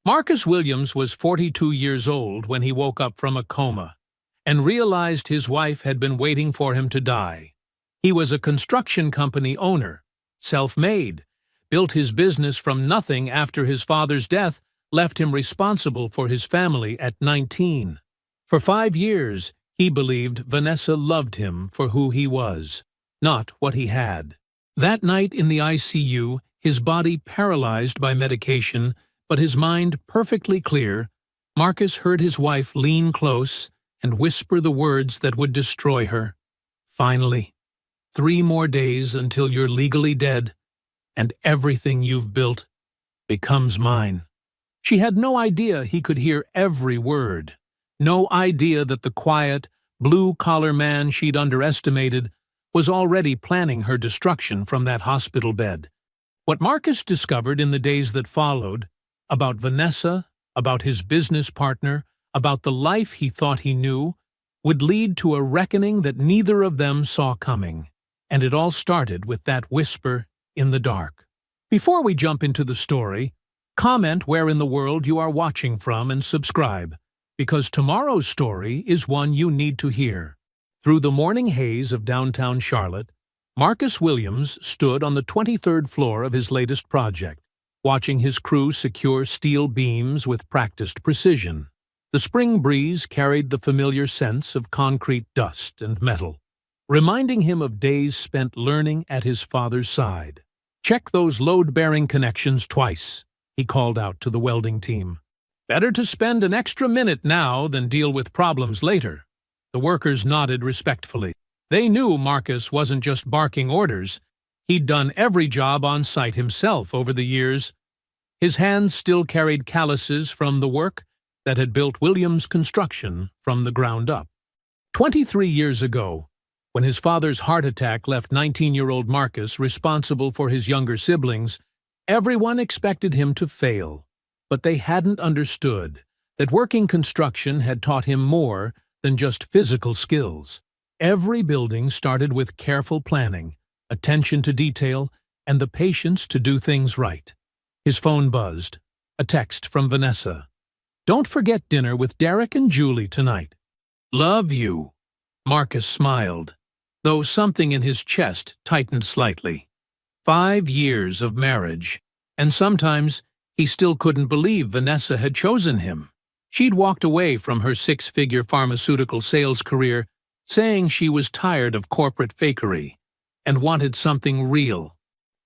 Marcus Williams was 42 years old when he woke up from a coma and realized his wife had been waiting for him to die. He was a construction company owner, self-made, built his business from nothing after his father's death left him responsible for his family at 19. For 5 years, he believed Vanessa loved him for who he was, not what he had. That night in the ICU, his body paralyzed by medication, but his mind perfectly clear, Marcus heard his wife lean close and whisper the words that would destroy her. Finally, 3 more days until you're legally dead, and everything you've built becomes mine. She had no idea he could hear every word, no idea that the quiet, blue-collar man she'd underestimated was already planning her destruction from that hospital bed. What Marcus discovered in the days that followed, about Vanessa, about his business partner, about the life he thought he knew, would lead to a reckoning that neither of them saw coming. And it all started with that whisper in the dark. Before we jump into the story, comment where in the world you are watching from and subscribe, because tomorrow's story is one you need to hear. Through the morning haze of downtown Charlotte, Marcus Williams stood on the 23rd floor of his latest project, watching his crew secure steel beams with practiced precision. The spring breeze carried the familiar sense of concrete dust and metal, reminding him of days spent learning at his father's side. "Check those load-bearing connections twice," he called out to the welding team. "Better to spend an extra minute now than deal with problems later." The workers nodded respectfully. They knew Marcus wasn't just barking orders. He'd done every job on site himself over the years. His hands still carried calluses from the work that had built Williams Construction from the ground up. 23 years ago, when his father's heart attack left 19-year-old Marcus responsible for his younger siblings, everyone expected him to fail. But they hadn't understood that working construction had taught him more than just physical skills. Every building started with careful planning, attention to detail, and the patience to do things right. His phone buzzed. A text from Vanessa. "Don't forget dinner with Derek and Julie tonight. Love you." Marcus smiled, though something in his chest tightened slightly. 5 years of marriage, and sometimes he still couldn't believe Vanessa had chosen him. She'd walked away from her 6-figure pharmaceutical sales career, saying she was tired of corporate fakery and wanted something real.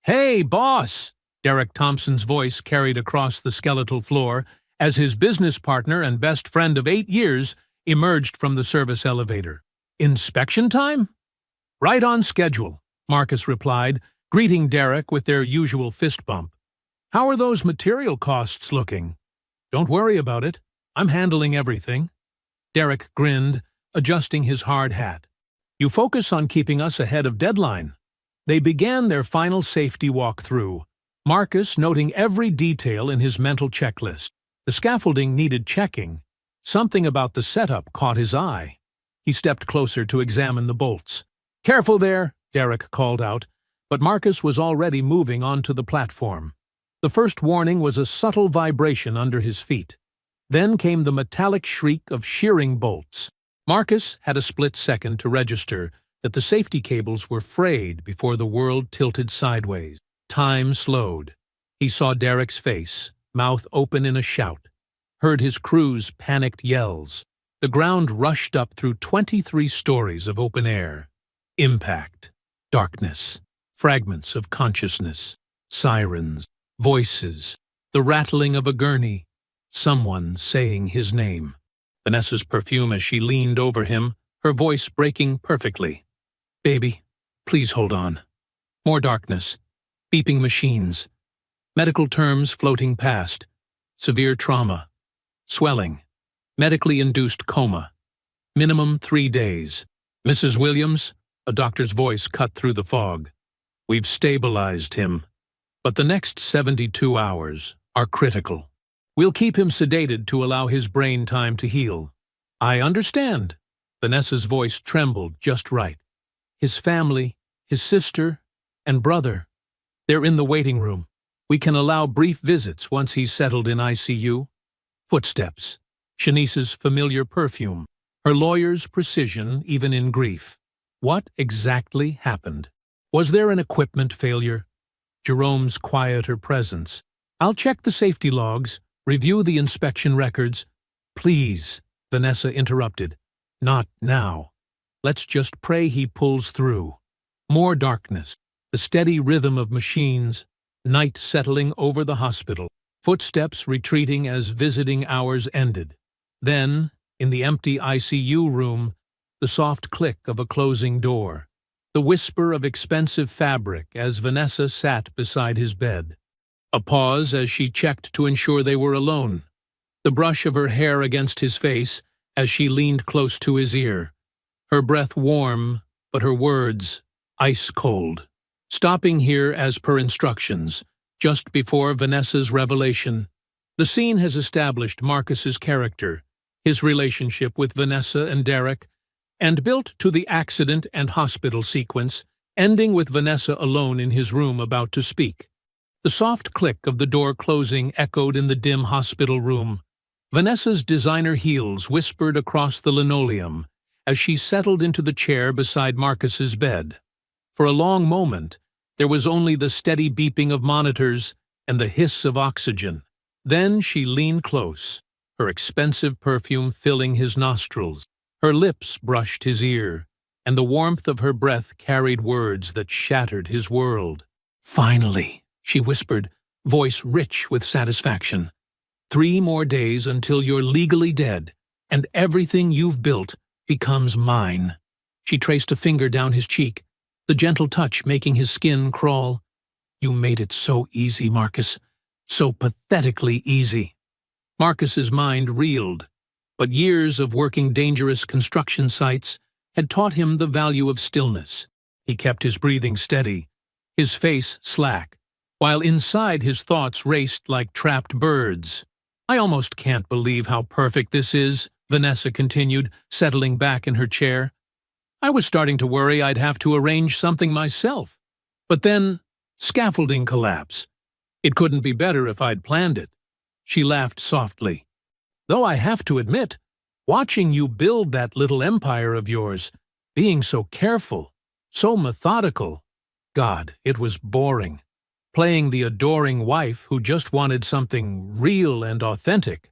"Hey, boss!" Derek Thompson's voice carried across the skeletal floor as his business partner and best friend of 8 years emerged from the service elevator. "Inspection time?" "Right on schedule," Marcus replied, greeting Derek with their usual fist bump. "How are those material costs looking?" "Don't worry about it. I'm handling everything." Derek grinned, adjusting his hard hat. "You focus on keeping us ahead of deadline." They began their final safety walkthrough, Marcus noting every detail in his mental checklist. The scaffolding needed checking. Something about the setup caught his eye. He stepped closer to examine the bolts. "Careful there," Derek called out, but Marcus was already moving onto the platform. The first warning was a subtle vibration under his feet. Then came the metallic shriek of shearing bolts. Marcus had a split second to register that the safety cables were frayed before the world tilted sideways. Time slowed. He saw Derek's face, mouth open in a shout, heard his crew's panicked yells. The ground rushed up through 23 stories of open air. Impact, darkness, fragments of consciousness, sirens, voices, the rattling of a gurney, someone saying his name. Vanessa's perfume as she leaned over him, her voice breaking perfectly. "Baby, please hold on." More darkness, beeping machines, medical terms floating past, severe trauma, swelling, medically induced coma, minimum 3 days. "Mrs. Williams," a doctor's voice cut through the fog. "We've stabilized him, but the next 72 hours are critical. We'll keep him sedated to allow his brain time to heal." "I understand." Vanessa's voice trembled just right. "His family, his sister and brother, they're in the waiting room." We can allow brief visits once he's settled in ICU. Footsteps. Shanice's familiar perfume. Her lawyer's precision, even in grief. What exactly happened? Was there an equipment failure? Jerome's quieter presence. I'll check the safety logs, review the inspection records. Please, Vanessa interrupted. Not now. Let's just pray he pulls through. More darkness, the steady rhythm of machines, night settling over the hospital, footsteps retreating as visiting hours ended. Then, in the empty ICU room, the soft click of a closing door, the whisper of expensive fabric as Vanessa sat beside his bed. A pause as she checked to ensure they were alone. The brush of her hair against his face as she leaned close to his ear. Her breath warm, but her words ice-cold. Stopping here as per instructions, just before Vanessa's revelation. The scene has established Marcus's character, his relationship with Vanessa and Derek, and built to the accident and hospital sequence, ending with Vanessa alone in his room about to speak. The soft click of the door closing echoed in the dim hospital room. Vanessa's designer heels whispered across the linoleum as she settled into the chair beside Marcus's bed. For a long moment, there was only the steady beeping of monitors and the hiss of oxygen. Then she leaned close, her expensive perfume filling his nostrils. Her lips brushed his ear, and the warmth of her breath carried words that shattered his world. Finally, she whispered, voice rich with satisfaction. 3 more days until you're legally dead, and everything you've built becomes mine. She traced a finger down his cheek, the gentle touch making his skin crawl. You made it so easy, Marcus. So pathetically easy. Marcus's mind reeled, but years of working dangerous construction sites had taught him the value of stillness. He kept his breathing steady, his face slack, while inside his thoughts raced like trapped birds. I almost can't believe how perfect this is, Vanessa continued, settling back in her chair. I was starting to worry I'd have to arrange something myself. But then, scaffolding collapse. It couldn't be better if I'd planned it. She laughed softly. Though I have to admit, watching you build that little empire of yours, being so careful, so methodical, God, it was boring. Playing the adoring wife who just wanted something real and authentic.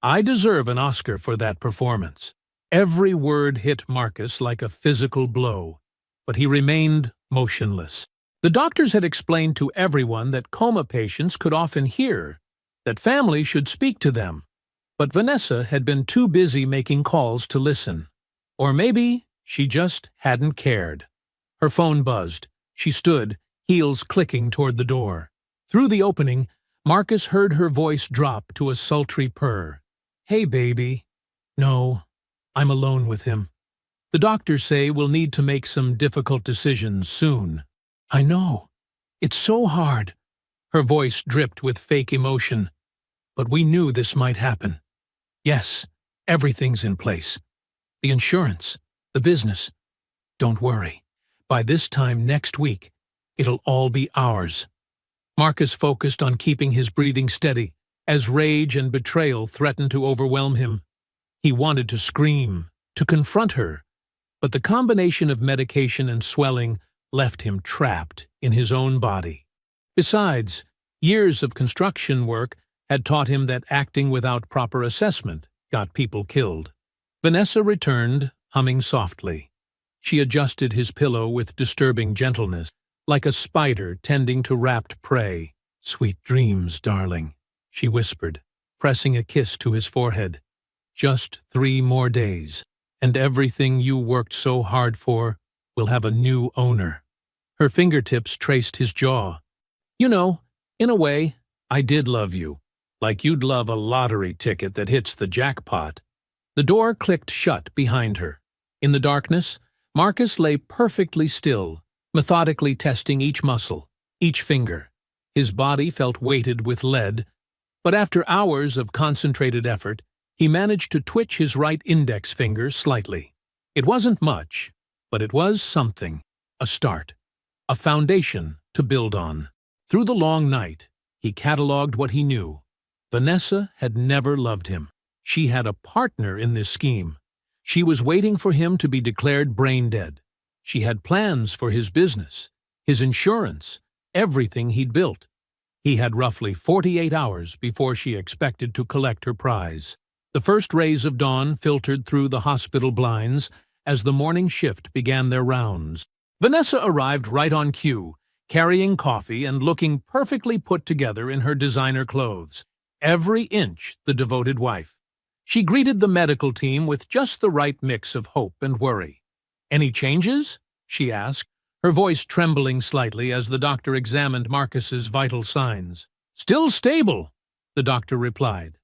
I deserve an Oscar for that performance. Every word hit Marcus like a physical blow, but he remained motionless. The doctors had explained to everyone that coma patients could often hear, that family should speak to them, but Vanessa had been too busy making calls to listen. Or maybe she just hadn't cared. Her phone buzzed. She stood, heels clicking toward the door. Through the opening, Marcus heard her voice drop to a sultry purr. Hey, baby. No, I'm alone with him. The doctors say we'll need to make some difficult decisions soon. I know. It's so hard. Her voice dripped with fake emotion. But we knew this might happen. Yes, everything's in place. The insurance, the business. Don't worry. By this time next week, it'll all be ours. Marcus focused on keeping his breathing steady as rage and betrayal threatened to overwhelm him. He wanted to scream, to confront her, but the combination of medication and swelling left him trapped in his own body. Besides, years of construction work had taught him that acting without proper assessment got people killed. Vanessa returned, humming softly. She adjusted his pillow with disturbing gentleness, like a spider tending to wrapped prey. Sweet dreams, darling, she whispered, pressing a kiss to his forehead. Just 3 more days, and everything you worked so hard for will have a new owner. Her fingertips traced his jaw. You know, in a way, I did love you, like you'd love a lottery ticket that hits the jackpot. The door clicked shut behind her. In the darkness, Marcus lay perfectly still, methodically testing each muscle, each finger. His body felt weighted with lead, but after hours of concentrated effort, he managed to twitch his right index finger slightly. It wasn't much, but it was something, a start, a foundation to build on. Through the long night, He cataloged what he knew. Vanessa had never loved him. She had a partner in this scheme. She was waiting for him to be declared brain dead. She had plans for his business, his insurance, everything he'd built. He had roughly 48 hours before she expected to collect her prize. The first rays of dawn filtered through the hospital blinds as the morning shift began their rounds. Vanessa arrived right on cue, carrying coffee and looking perfectly put together in her designer clothes. Every inch the devoted wife. She greeted the medical team with just the right mix of hope and worry. "Any changes?" she asked, her voice trembling slightly as the doctor examined Marcus's vital signs. "Still stable," the doctor replied.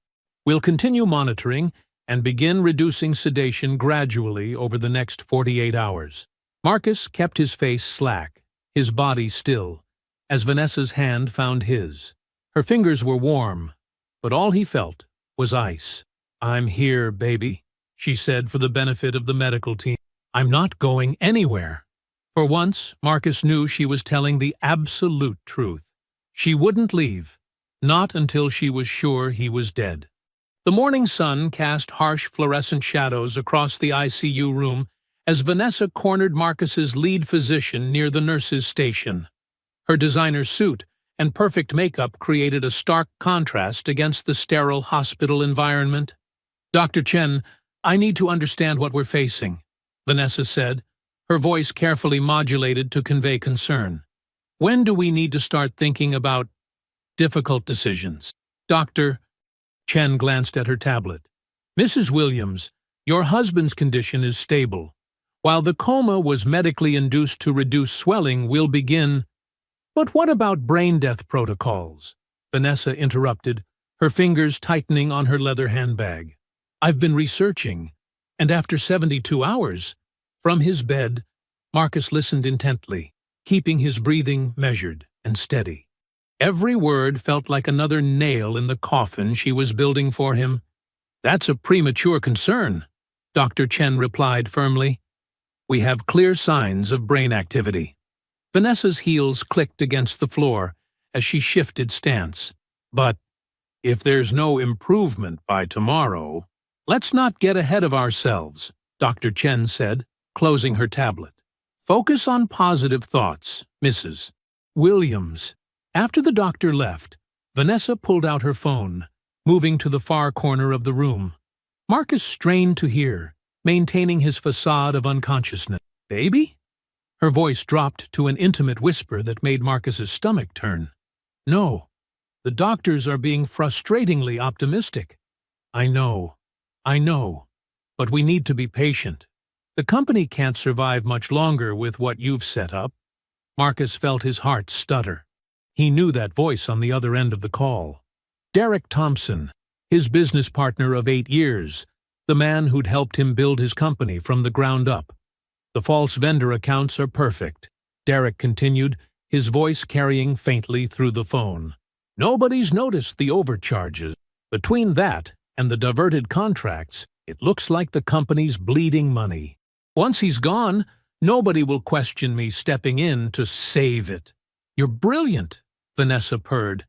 "We'll continue monitoring and begin reducing sedation gradually over the next 48 hours. Marcus kept his face slack, his body still, as Vanessa's hand found his. Her fingers were warm, but all he felt was ice. "I'm here, baby," she said for the benefit of the medical team. "I'm not going anywhere." For once, Marcus knew she was telling the absolute truth. She wouldn't leave, not until she was sure he was dead. The morning sun cast harsh fluorescent shadows across the ICU room as Vanessa cornered Marcus's lead physician near the nurse's station. Her designer suit and perfect makeup created a stark contrast against the sterile hospital environment. "Dr. Chen, I need to understand what we're facing," Vanessa said, her voice carefully modulated to convey concern. "When do we need to start thinking about difficult decisions?" "Dr." Chen glanced at her tablet. "Mrs. Williams, your husband's condition is stable. While the coma was medically induced to reduce swelling, we'll begin—" "But what about brain death protocols?" Vanessa interrupted, her fingers tightening on her leather handbag. "I've been researching, and after 72 hours, from his bed, Marcus listened intently, keeping his breathing measured and steady. Every word felt like another nail in the coffin she was building for him. "That's a premature concern," Dr. Chen replied firmly. "We have clear signs of brain activity." Vanessa's heels clicked against the floor as she shifted stance. "But if there's no improvement by tomorrow—" "Let's not get ahead of ourselves," Dr. Chen said, closing her tablet. "Focus on positive thoughts, Mrs. Williams." After the doctor left, Vanessa pulled out her phone, moving to the far corner of the room. Marcus strained to hear, maintaining his facade of unconsciousness. "Baby?" Her voice dropped to an intimate whisper that made Marcus's stomach turn. "No, the doctors are being frustratingly optimistic." I know, but we need to be patient. The company can't survive much longer with what you've set up." Marcus felt his heart stutter. He knew that voice on the other end of the call. Derek Thompson, his business partner of 8 years, the man who'd helped him build his company from the ground up. "The false vendor accounts are perfect," Derek continued, his voice carrying faintly through the phone. "Nobody's noticed the overcharges. Between that and the diverted contracts, it looks like the company's bleeding money. Once he's gone, nobody will question me stepping in to save it." "You're brilliant," Vanessa purred.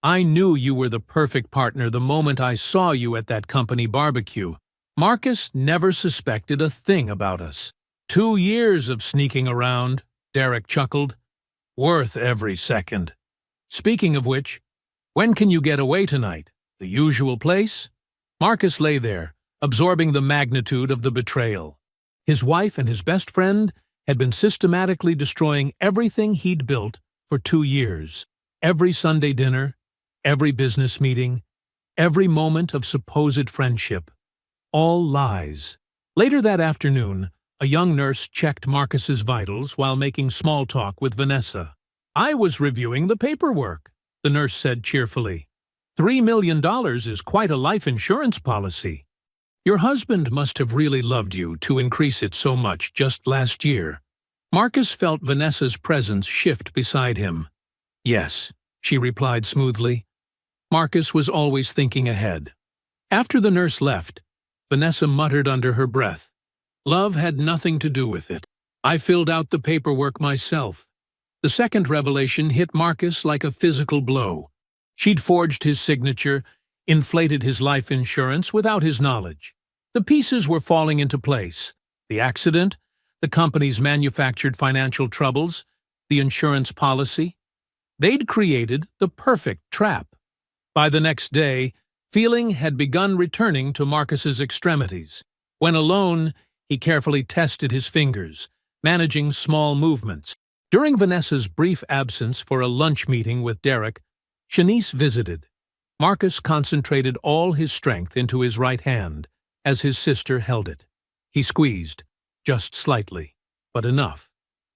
"I knew you were the perfect partner the moment I saw you at that company barbecue. Marcus never suspected a thing about us." 2 years of sneaking around," Derek chuckled. "Worth every second. Speaking of which, when can you get away tonight? The usual place?" Marcus lay there, absorbing the magnitude of the betrayal. His wife and his best friend had been systematically destroying everything he'd built for 2 years. Every Sunday dinner, every business meeting, every moment of supposed friendship. All lies. Later that afternoon, a young nurse checked Marcus's vitals while making small talk with Vanessa. "I was reviewing the paperwork," the nurse said cheerfully. $3 million is quite a life insurance policy. Your husband must have really loved you to increase it so much just last year." Marcus felt Vanessa's presence shift beside him. "Yes," she replied smoothly. Marcus was always thinking ahead. After the nurse left, Vanessa muttered under her breath, "Love had nothing to do with it. I filled out the paperwork myself." The second revelation hit Marcus like a physical blow. She'd forged his signature, inflated his life insurance without his knowledge. The pieces were falling into place. The accident, the company's manufactured financial troubles, the insurance policy. They'd created the perfect trap. By the next day, feeling had begun returning to Marcus's extremities. When alone, he carefully tested his fingers, managing small movements. During Vanessa's brief absence for a lunch meeting with Derek, Shanice visited. Marcus concentrated all his strength into his right hand as his sister held it. He squeezed, just slightly, but enough.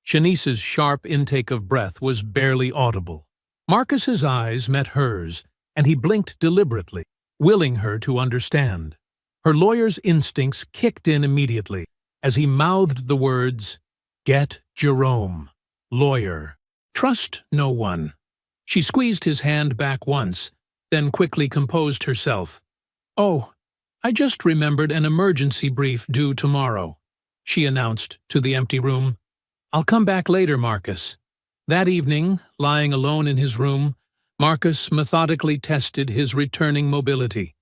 Shanice's sharp intake of breath was barely audible. Marcus's eyes met hers, and he blinked deliberately, willing her to understand. Her lawyer's instincts kicked in immediately as he mouthed the words, "Get Jerome, lawyer. Trust no one." She squeezed his hand back once, then quickly composed herself. "Oh, I just remembered an emergency brief due tomorrow," she announced to the empty room. "I'll come back later, Marcus." That evening, lying alone in his room, Marcus methodically tested his returning mobility.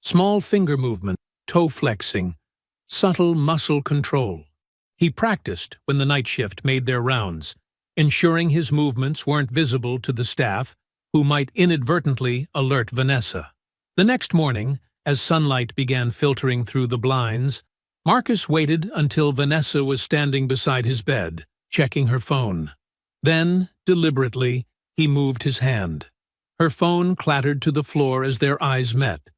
Small finger movement, toe flexing, subtle muscle control. He practiced when the night shift made their rounds, ensuring his movements weren't visible to the staff, who might inadvertently alert Vanessa. The next morning, as sunlight began filtering through the blinds, Marcus waited until Vanessa was standing beside his bed, checking her phone. Then, deliberately, he moved his hand. Her phone clattered to the floor as their eyes met.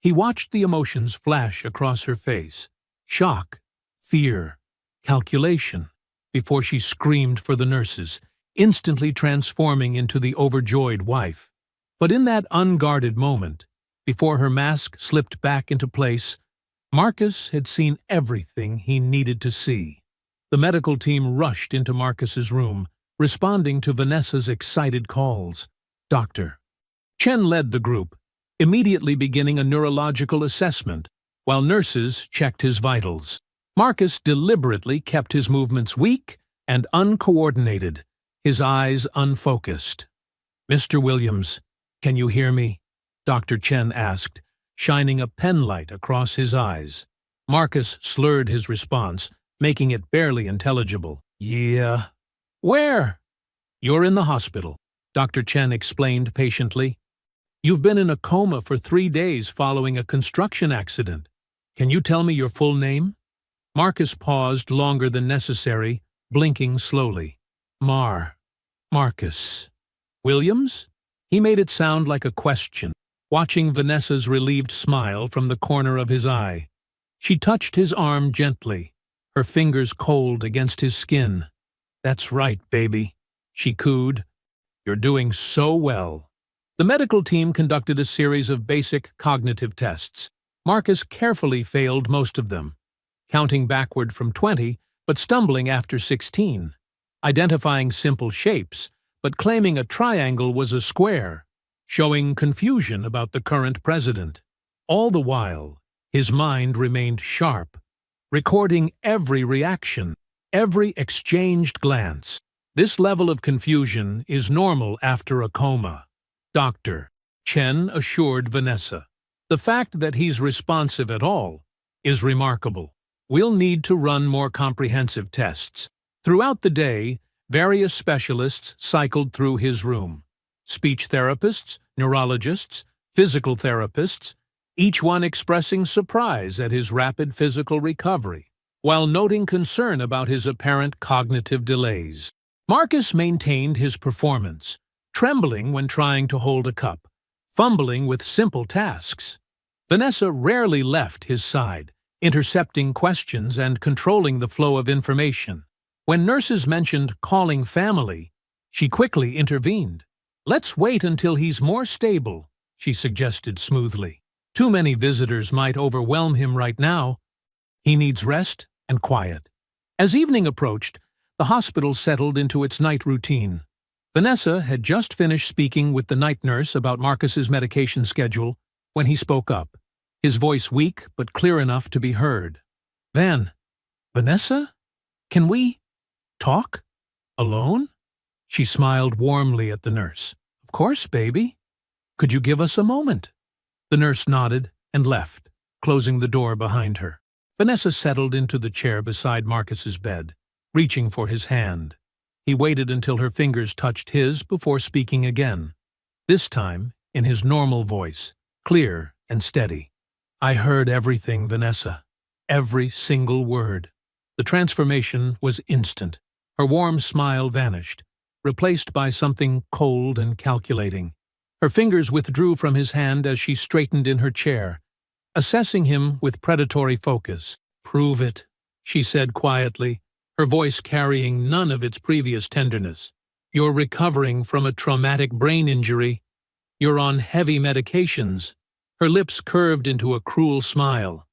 He watched the emotions flash across her face. Shock, fear, calculation, before she screamed for the nurses, instantly transforming into the overjoyed wife. But in that unguarded moment, before her mask slipped back into place, Marcus had seen everything he needed to see. The medical team rushed into Marcus's room, responding to Vanessa's excited calls. Dr. Chen led the group, immediately beginning a neurological assessment, while nurses checked his vitals. Marcus deliberately kept his movements weak and uncoordinated, his eyes unfocused. "Mr. Williams, can you hear me?" Dr. Chen asked, shining a penlight across his eyes. Marcus slurred his response, making it barely intelligible. "Yeah." "Where?" "You're in the hospital," Dr. Chen explained patiently. "You've been in a coma for 3 days following a construction accident. Can you tell me your full name?" Marcus paused longer than necessary, blinking slowly. Marcus. Williams? He made it sound like a question, watching Vanessa's relieved smile from the corner of his eye. She touched his arm gently, her fingers cold against his skin. "That's right, baby," she cooed. "You're doing so well." The medical team conducted a series of basic cognitive tests. Marcus carefully failed most of them, counting backward from 20, but stumbling after 16, identifying simple shapes, but claiming a triangle was a square, showing confusion about the current president. All the while, his mind remained sharp, recording every reaction, every exchanged glance. This level of confusion is normal after a coma, Dr. Chen assured Vanessa. The fact that he's responsive at all is remarkable. We'll need to run more comprehensive tests. Throughout the day, various specialists cycled through his room. Speech therapists, neurologists, physical therapists, each one expressing surprise at his rapid physical recovery, while noting concern about his apparent cognitive delays. Marcus maintained his performance, trembling when trying to hold a cup, fumbling with simple tasks. Vanessa rarely left his side, intercepting questions and controlling the flow of information. When nurses mentioned calling family, she quickly intervened. "Let's wait until he's more stable," she suggested smoothly. "Too many visitors might overwhelm him right now. He needs rest and quiet." As evening approached, the hospital settled into its night routine. Vanessa had just finished speaking with the night nurse about Marcus's medication schedule when he spoke up, his voice weak but clear enough to be heard. Vanessa? Can we talk? Alone?" She smiled warmly at the nurse. "Of course, baby." Could you give us a moment? The nurse nodded and left, closing the door behind her. Vanessa settled into the chair beside Marcus's bed, reaching for his hand. He waited until her fingers touched his before speaking again. This time, in his normal voice, clear and steady. I heard everything, Vanessa. Every single word. The transformation was instant. Her warm smile vanished, replaced by something cold and calculating. Her fingers withdrew from his hand as she straightened in her chair, assessing him with predatory focus. Prove it, she said quietly, her voice carrying none of its previous tenderness. You're recovering from a traumatic brain injury. You're on heavy medications. Her lips curved into a cruel smile.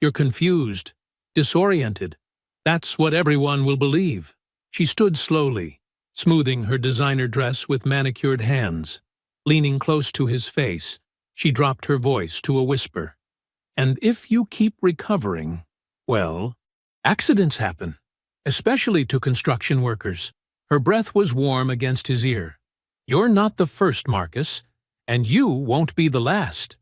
You're confused, disoriented. That's what everyone will believe. She stood slowly, smoothing her designer dress with manicured hands. Leaning close to his face, she dropped her voice to a whisper. And if you keep recovering, well, accidents happen, especially to construction workers. Her breath was warm against his ear. You're not the first, Marcus, and you won't be the last.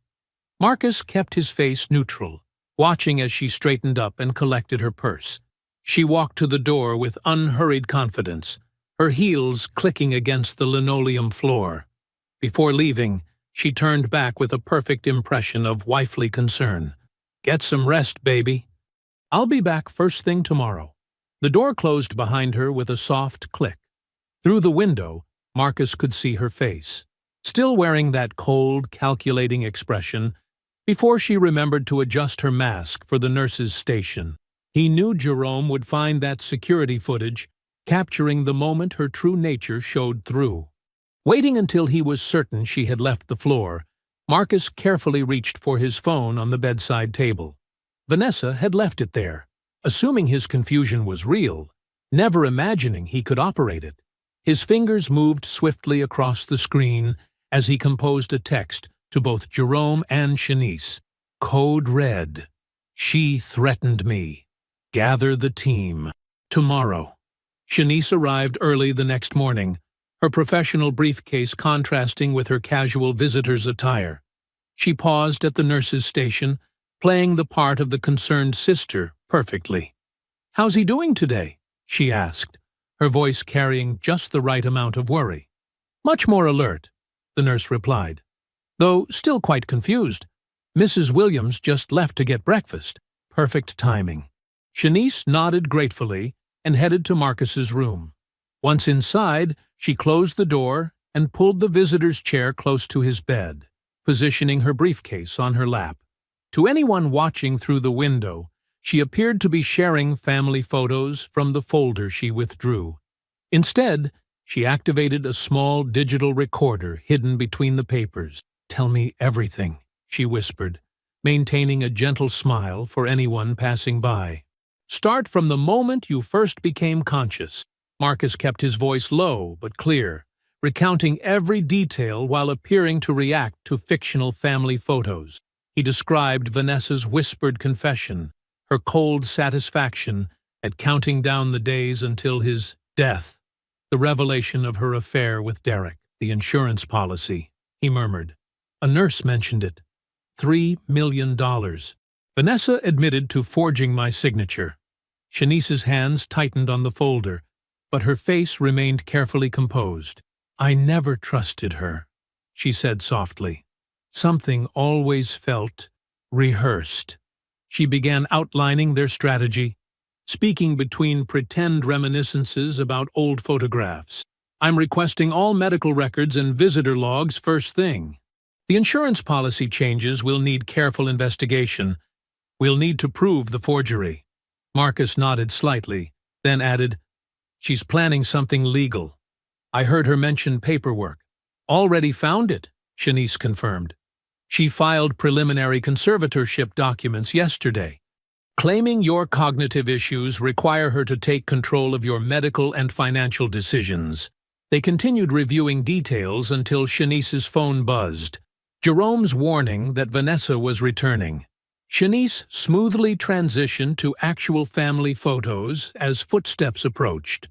Marcus kept his face neutral, watching as she straightened up and collected her purse. She walked to the door with unhurried confidence, her heels clicking against the linoleum floor. Before leaving, she turned back with a perfect impression of wifely concern. Get some rest, baby. I'll be back first thing tomorrow. The door closed behind her with a soft click. Through the window, Marcus could see her face, still wearing that cold, calculating expression, before she remembered to adjust her mask for the nurse's station. He knew Jerome would find that security footage, capturing the moment her true nature showed through. Waiting until he was certain she had left the floor, Marcus carefully reached for his phone on the bedside table. Vanessa had left it there, assuming his confusion was real, never imagining he could operate it. His fingers moved swiftly across the screen as he composed a text to both Jerome and Shanice. Code Red. She threatened me. Gather the team. Tomorrow. Shanice arrived early the next morning, her professional briefcase contrasting with her casual visitor's attire. She paused at the nurse's station, playing the part of the concerned sister perfectly. How's he doing today? She asked, her voice carrying just the right amount of worry. Much more alert, the nurse replied, though still quite confused. Mrs. Williams just left to get breakfast. Perfect timing. Shanice nodded gratefully and headed to Marcus's room. Once inside, she closed the door and pulled the visitor's chair close to his bed, positioning her briefcase on her lap. To anyone watching through the window, she appeared to be sharing family photos from the folder she withdrew. Instead, she activated a small digital recorder hidden between the papers. Tell me everything, she whispered, maintaining a gentle smile for anyone passing by. Start from the moment you first became conscious. Marcus kept his voice low but clear, recounting every detail while appearing to react to fictional family photos. He described Vanessa's whispered confession, her cold satisfaction at counting down the days until his death, the revelation of her affair with Derek, the insurance policy, he murmured. A nurse mentioned it. $3 million. Vanessa admitted to forging my signature. Shanice's hands tightened on the folder, but her face remained carefully composed. I never trusted her, she said softly. Something always felt rehearsed. She began outlining their strategy, speaking between pretend reminiscences about old photographs. I'm requesting all medical records and visitor logs first thing. The insurance policy changes will need careful investigation. We'll need to prove the forgery. Marcus nodded slightly, then added, She's planning something legal. I heard her mention paperwork. Already found it, Shanice confirmed. She filed preliminary conservatorship documents yesterday, claiming your cognitive issues require her to take control of your medical and financial decisions. They continued reviewing details until Shanice's phone buzzed. Jerome's warning that Vanessa was returning. Shanice smoothly transitioned to actual family photos as footsteps approached.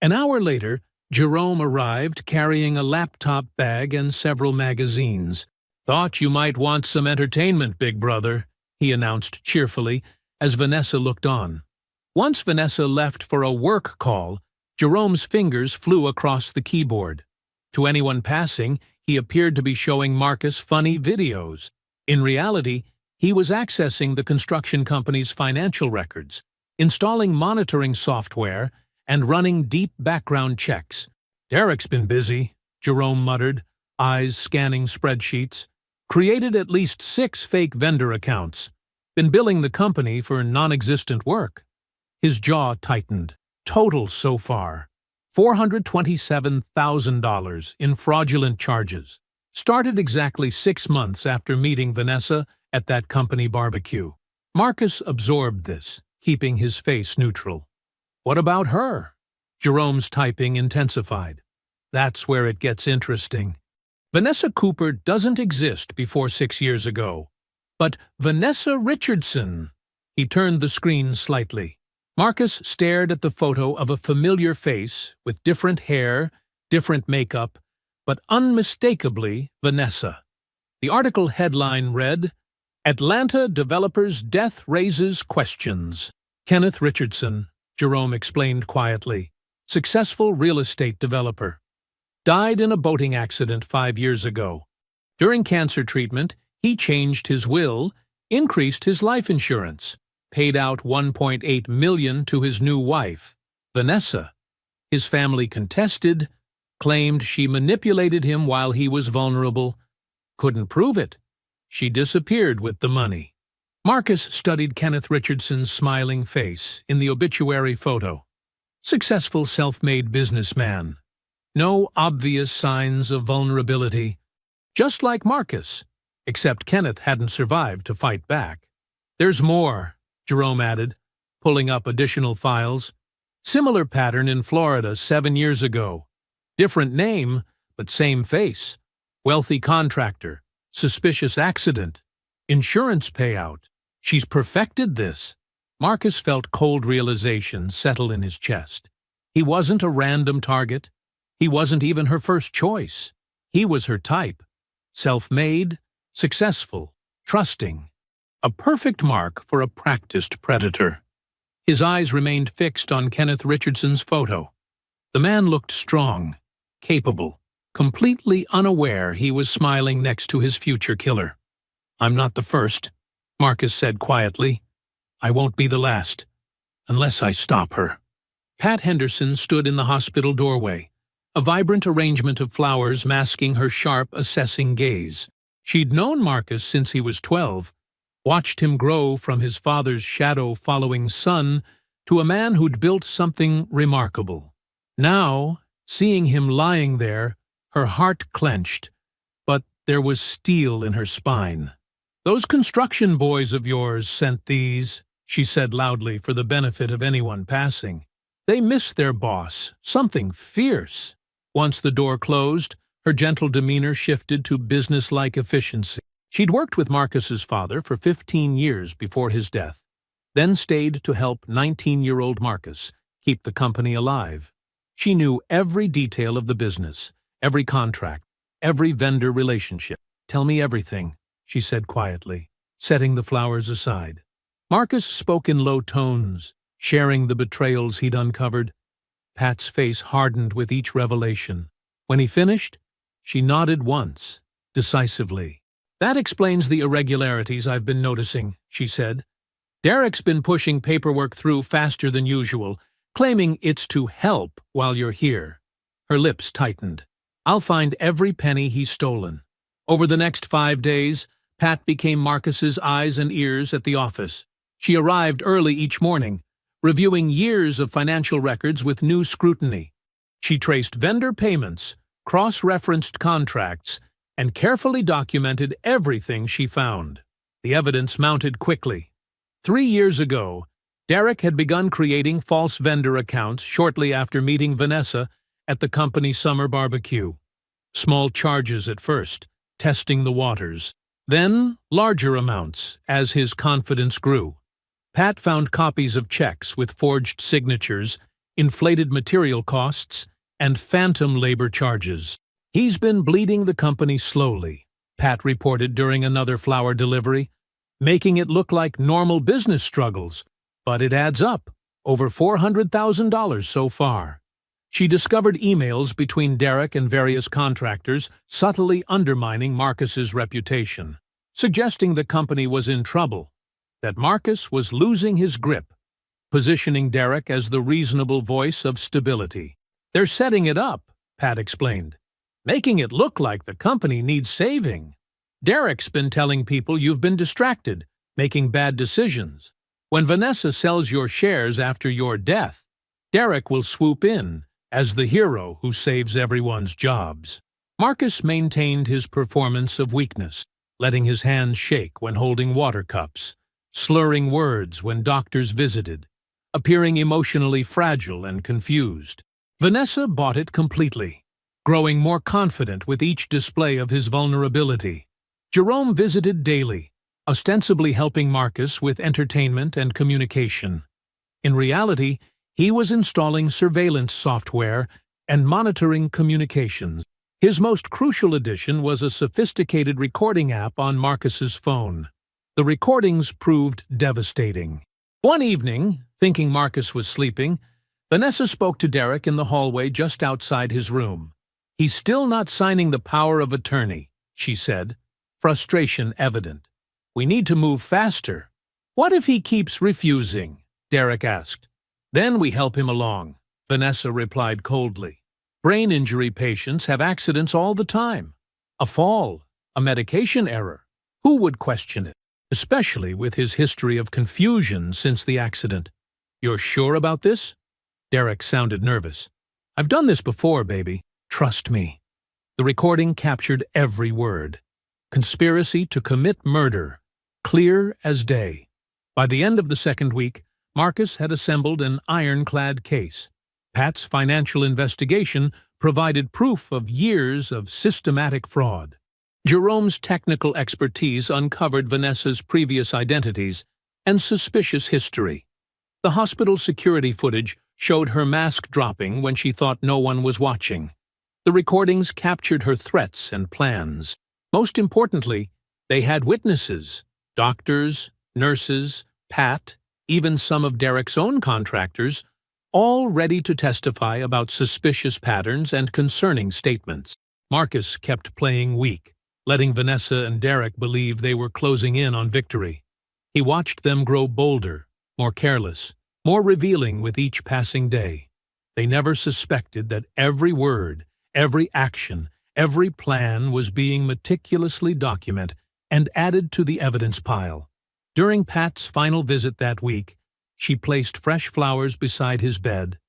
An hour later, Jerome arrived carrying a laptop bag and several magazines. "Thought you might want some entertainment, big brother," he announced cheerfully as Vanessa looked on. Once Vanessa left for a work call, Jerome's fingers flew across the keyboard. To anyone passing, he appeared to be showing Marcus funny videos. In reality, he was accessing the construction company's financial records, installing monitoring software, and running deep background checks. "Derek's been busy," Jerome muttered, eyes scanning spreadsheets. "Created at least 6 fake vendor accounts. Been billing the company for non-existent work." His jaw tightened. Total so far, $427,000 in fraudulent charges. Started exactly 6 months after meeting Vanessa at that company barbecue. Marcus absorbed this, keeping his face neutral. "What about her?" Jerome's typing intensified. "That's where it gets interesting. Vanessa Cooper doesn't exist before 6 years ago. But Vanessa Richardson." He turned the screen slightly. Marcus stared at the photo of a familiar face with different hair, different makeup, but unmistakably Vanessa. The article headline read, "Atlanta Developer's Death Raises Questions." Kenneth Richardson, Jerome explained quietly, successful real estate developer. Died in a boating accident 5 years ago. During cancer treatment, he changed his will, increased his life insurance, paid out $1.8 million to his new wife, Vanessa. His family contested, claimed she manipulated him while he was vulnerable. Couldn't prove it. She disappeared with the money. Marcus studied Kenneth Richardson's smiling face in the obituary photo. Successful self-made businessman. No obvious signs of vulnerability. Just like Marcus, except Kenneth hadn't survived to fight back. "There's more," Jerome added, pulling up additional files. "Similar pattern in Florida 7 years ago. Different name, but same face. Wealthy contractor. Suspicious accident. Insurance payout. She's perfected this." Marcus felt cold realization settle in his chest. He wasn't a random target. He wasn't even her first choice. He was her type. Self-made, successful, trusting. A perfect mark for a practiced predator. His eyes remained fixed on Kenneth Richardson's photo. The man looked strong, capable, completely unaware he was smiling next to his future killer. "I'm not the first," Marcus said quietly. "I won't be the last, unless I stop her." Pat Henderson stood in the hospital doorway, a vibrant arrangement of flowers masking her sharp, assessing gaze. She'd known Marcus since he was 12, watched him grow from his father's shadow-following son to a man who'd built something remarkable. Now, seeing him lying there, her heart clenched, but there was steel in her spine. "Those construction boys of yours sent these," she said loudly for the benefit of anyone passing. "They miss their boss, something fierce." Once the door closed, her gentle demeanor shifted to business-like efficiency. She'd worked with Marcus's father for 15 years before his death, then stayed to help 19-year-old Marcus keep the company alive. She knew every detail of the business, every contract, every vendor relationship. "Tell me everything," she said quietly, setting the flowers aside. Marcus spoke in low tones, sharing the betrayals he'd uncovered. Pat's face hardened with each revelation. When he finished, she nodded once, decisively. "That explains the irregularities I've been noticing," she said. "Derek's been pushing paperwork through faster than usual, claiming it's to help while you're here." Her lips tightened. "I'll find every penny he's stolen." Over the next 5 days, Pat became Marcus's eyes and ears at the office. She arrived early each morning, reviewing years of financial records with new scrutiny. She traced vendor payments, cross-referenced contracts, and carefully documented everything she found. The evidence mounted quickly. 3 years ago, Derek had begun creating false vendor accounts shortly after meeting Vanessa at the company summer barbecue. Small charges at first, testing the waters. Then larger amounts as his confidence grew. Pat found copies of checks with forged signatures, inflated material costs, and phantom labor charges. He's been bleeding the company slowly, Pat reported during another flower delivery, making it look like normal business struggles, but it adds up, over $400,000 so far. She discovered emails between Derek and various contractors subtly undermining Marcus's reputation, suggesting the company was in trouble, that Marcus was losing his grip, positioning Derek as the reasonable voice of stability. "They're setting it up," Pat explained, "making it look like the company needs saving. Derek's been telling people you've been distracted, making bad decisions. When Vanessa sells your shares after your death, Derek will swoop in as the hero who saves everyone's jobs." Marcus maintained his performance of weakness, letting his hands shake when holding water cups, slurring words when doctors visited, appearing emotionally fragile and confused. Vanessa bought it completely, growing more confident with each display of his vulnerability. Jerome visited daily, ostensibly helping Marcus with entertainment and communication. In reality, he was installing surveillance software and monitoring communications. His most crucial addition was a sophisticated recording app on Marcus's phone. The recordings proved devastating. One evening, thinking Marcus was sleeping, Vanessa spoke to Derek in the hallway just outside his room. "He's still not signing the power of attorney," she said, frustration evident. "We need to move faster." "What if he keeps refusing?" Derek asked. "Then we help him along," Vanessa replied coldly. "Brain injury patients have accidents all the time. A fall, a medication error. Who would question it? Especially with his history of confusion since the accident." "You're sure about this?" Derek sounded nervous. "I've done this before, baby. Trust me." The recording captured every word. Conspiracy to commit murder, clear as day. By the end of the second week, Marcus had assembled an ironclad case. Pat's financial investigation provided proof of years of systematic fraud. Jerome's technical expertise uncovered Vanessa's previous identities and suspicious history. The hospital security footage showed her mask dropping when she thought no one was watching. The recordings captured her threats and plans. Most importantly, they had witnesses: doctors, nurses, Pat, even some of Derek's own contractors, all ready to testify about suspicious patterns and concerning statements. Marcus kept playing weak, letting Vanessa and Derek believe they were closing in on victory. He watched them grow bolder, more careless, more revealing with each passing day. They never suspected that every word, every action, every plan was being meticulously documented and added to the evidence pile. During Pat's final visit that week, she placed fresh flowers beside his bed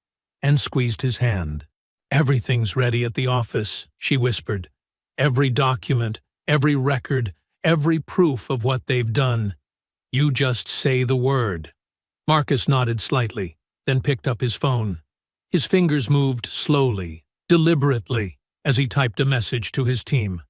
and squeezed his hand. "Everything's ready at the office," she whispered. "Every document, every record, every proof of what they've done. You just say the word." Marcus nodded slightly, then picked up his phone. His fingers moved slowly, deliberately, as he typed a message to his team.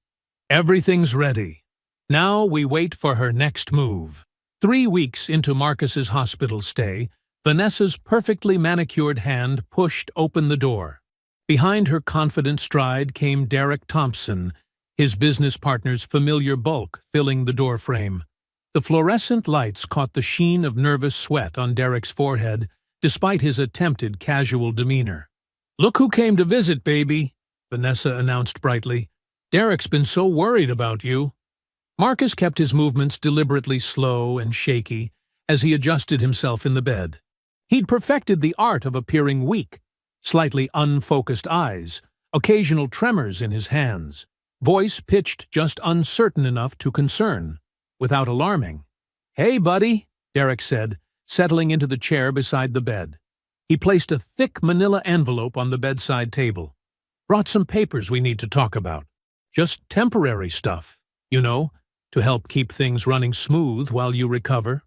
"Everything's ready. Now we wait for her next move." 3 weeks into Marcus's hospital stay, Vanessa's perfectly manicured hand pushed open the door. Behind her confident stride came Derek Thompson, his business partner's familiar bulk filling the doorframe. The fluorescent lights caught the sheen of nervous sweat on Derek's forehead, despite his attempted casual demeanor. "Look who came to visit, baby," Vanessa announced brightly. "Derek's been so worried about you." Marcus kept his movements deliberately slow and shaky as he adjusted himself in the bed. He'd perfected the art of appearing weak, slightly unfocused eyes, occasional tremors in his hands, voice pitched just uncertain enough to concern, without alarming. "Hey, buddy," Derek said, settling into the chair beside the bed. He placed a thick manila envelope on the bedside table. "Brought some papers we need to talk about. Just temporary stuff, you know, to help keep things running smooth while you recover."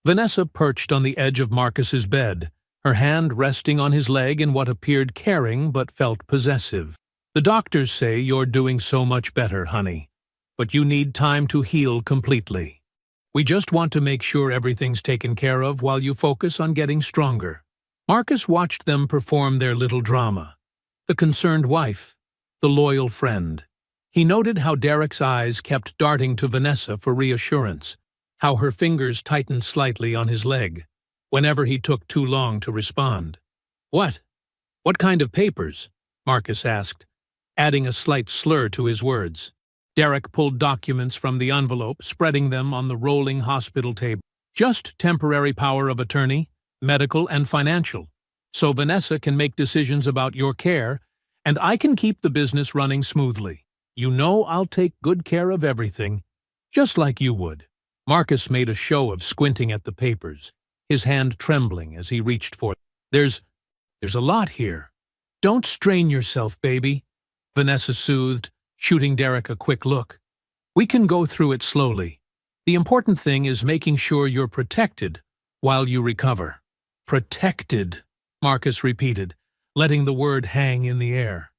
Vanessa perched on the edge of Marcus's bed, her hand resting on his leg in what appeared caring but felt possessive. "The doctors say you're doing so much better, honey, but you need time to heal completely. We just want to make sure everything's taken care of while you focus on getting stronger." Marcus watched them perform their little drama. the concerned wife, the loyal friend. He noted how Derek's eyes kept darting to Vanessa for reassurance, how her fingers tightened slightly on his leg, whenever he took too long to respond. "What? What kind of papers?" Marcus asked, adding a slight slur to his words. Derek pulled documents from the envelope, spreading them on the rolling hospital table. "Just temporary power of attorney, medical and financial, so Vanessa can make decisions about your care, and I can keep the business running smoothly. You know I'll take good care of everything, just like you would." Marcus made a show of squinting at the papers, his hand trembling as he reached for them. There's a lot here. "Don't strain yourself, baby," Vanessa soothed, shooting Derek a quick look. "We can go through it slowly. The important thing is making sure you're protected while you recover." "Protected," Marcus repeated, letting the word hang in the air.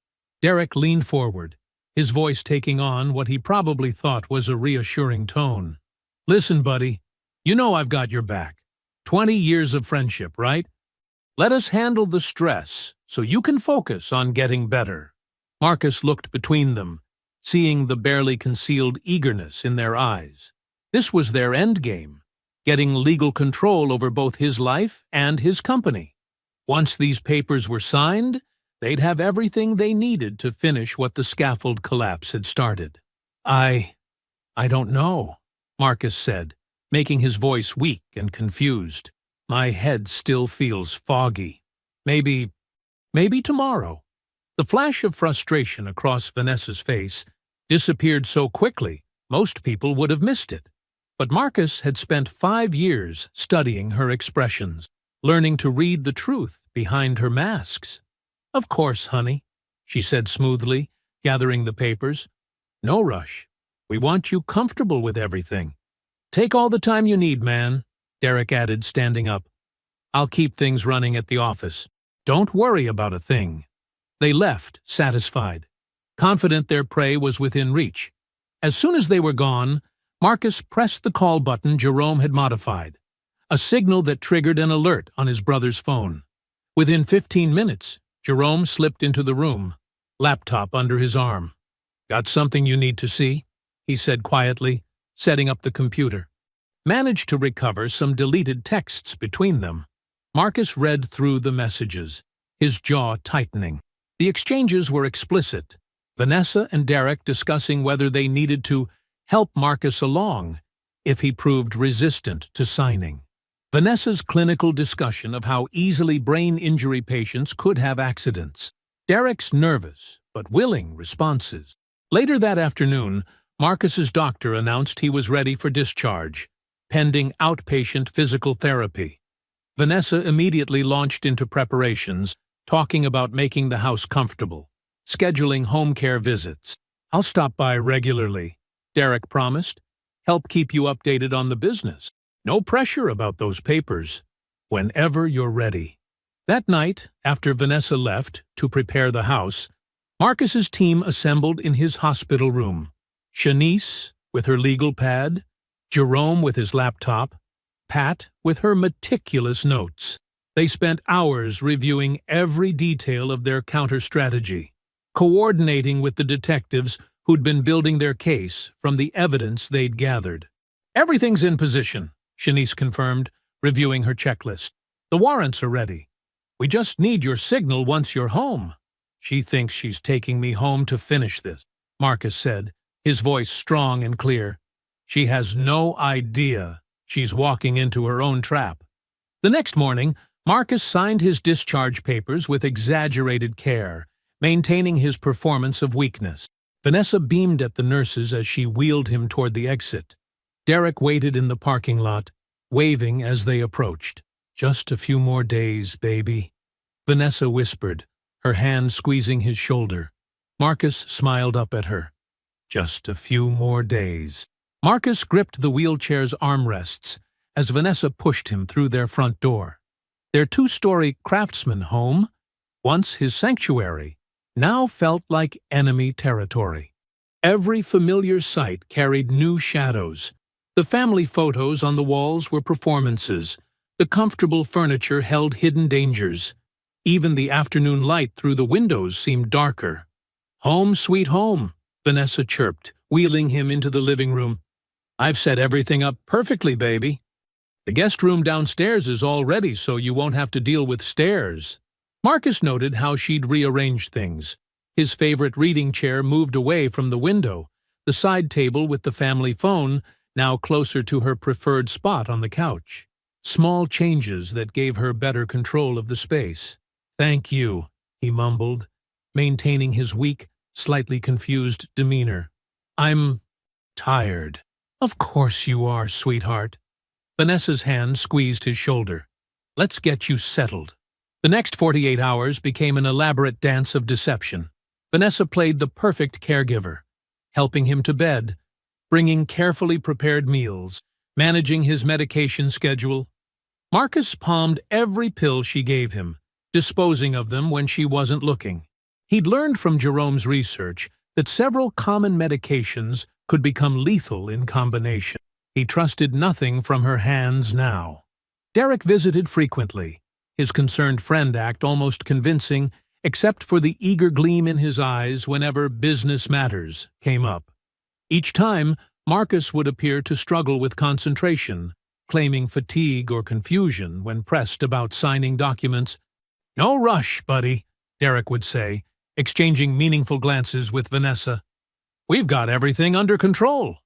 Derek leaned forward, his voice taking on what he probably thought was a reassuring tone. "Listen, buddy, you know I've got your back. 20 years of friendship, right? Let us handle the stress so you can focus on getting better." Marcus looked between them, seeing the barely concealed eagerness in their eyes. This was their endgame, getting legal control over both his life and his company. Once these papers were signed, they'd have everything they needed to finish what the scaffold collapse had started. I don't know," Marcus said, making his voice weak and confused. "My head still feels foggy. Maybe tomorrow." The flash of frustration across Vanessa's face disappeared so quickly most people would have missed it. But Marcus had spent 5 years studying her expressions, learning to read the truth behind her masks. "Of course, honey," she said smoothly, gathering the papers. "No rush. We want you comfortable with everything. Take all the time you need, man," Derek added, standing up. "I'll keep things running at the office. Don't worry about a thing." They left, satisfied, confident their prey was within reach. As soon as they were gone, Marcus pressed the call button Jerome had modified, a signal that triggered an alert on his brother's phone. Within 15 minutes, Jerome slipped into the room, laptop under his arm. "Got something you need to see?" he said quietly, setting up the computer. Managed to recover some deleted texts between them. Marcus read through the messages, his jaw tightening. The exchanges were explicit, Vanessa and Derek discussing whether they needed to help Marcus along if he proved resistant to signing. Vanessa's clinical discussion of how easily brain injury patients could have accidents. Derek's nervous but willing responses. Later that afternoon, Marcus's doctor announced he was ready for discharge, pending outpatient physical therapy. Vanessa immediately launched into preparations, talking about making the house comfortable, scheduling home care visits. "I'll stop by regularly," Derek promised. "Help keep you updated on the business. No pressure about those papers. Whenever you're ready." That night, after Vanessa left to prepare the house, Marcus's team assembled in his hospital room. Shanice with her legal pad, Jerome with his laptop, Pat with her meticulous notes. They spent hours reviewing every detail of their counter-strategy, coordinating with the detectives who'd been building their case from the evidence they'd gathered. "Everything's in position," Shanice confirmed, reviewing her checklist. "The warrants are ready. We just need your signal once you're home." "She thinks she's taking me home to finish this," Marcus said, his voice strong and clear. "She has no idea she's walking into her own trap." The next morning, Marcus signed his discharge papers with exaggerated care, maintaining his performance of weakness. Vanessa beamed at the nurses as she wheeled him toward the exit. Derek waited in the parking lot, waving as they approached. "Just a few more days, baby," Vanessa whispered, her hand squeezing his shoulder. Marcus smiled up at her. "Just a few more days." Marcus gripped the wheelchair's armrests as Vanessa pushed him through their front door. Their 2-story craftsman home, once his sanctuary, now felt like enemy territory. Every familiar sight carried new shadows. The family photos on the walls were performances. The comfortable furniture held hidden dangers. Even the afternoon light through the windows seemed darker. "Home, sweet home," Vanessa chirped, wheeling him into the living room. "I've set everything up perfectly, baby. The guest room downstairs is all ready, so you won't have to deal with stairs." Marcus noted how she'd rearranged things. His favorite reading chair moved away from the window, the side table with the family phone now closer to her preferred spot on the couch. Small changes that gave her better control of the space. "Thank you," he mumbled, maintaining his weak, slightly confused demeanor. "I'm tired." "Of course you are, sweetheart." Vanessa's hand squeezed his shoulder. "Let's get you settled." The next 48 hours became an elaborate dance of deception. Vanessa played the perfect caregiver, helping him to bed, bringing carefully prepared meals, managing his medication schedule. Marcus palmed every pill she gave him, disposing of them when she wasn't looking. He'd learned from Jerome's research that several common medications could become lethal in combination. He trusted nothing from her hands now. Derek visited frequently, his concerned friend act almost convincing, except for the eager gleam in his eyes whenever business matters came up. Each time, Marcus would appear to struggle with concentration, claiming fatigue or confusion when pressed about signing documents. "No rush, buddy," Derek would say, exchanging meaningful glances with Vanessa. "We've got everything under control."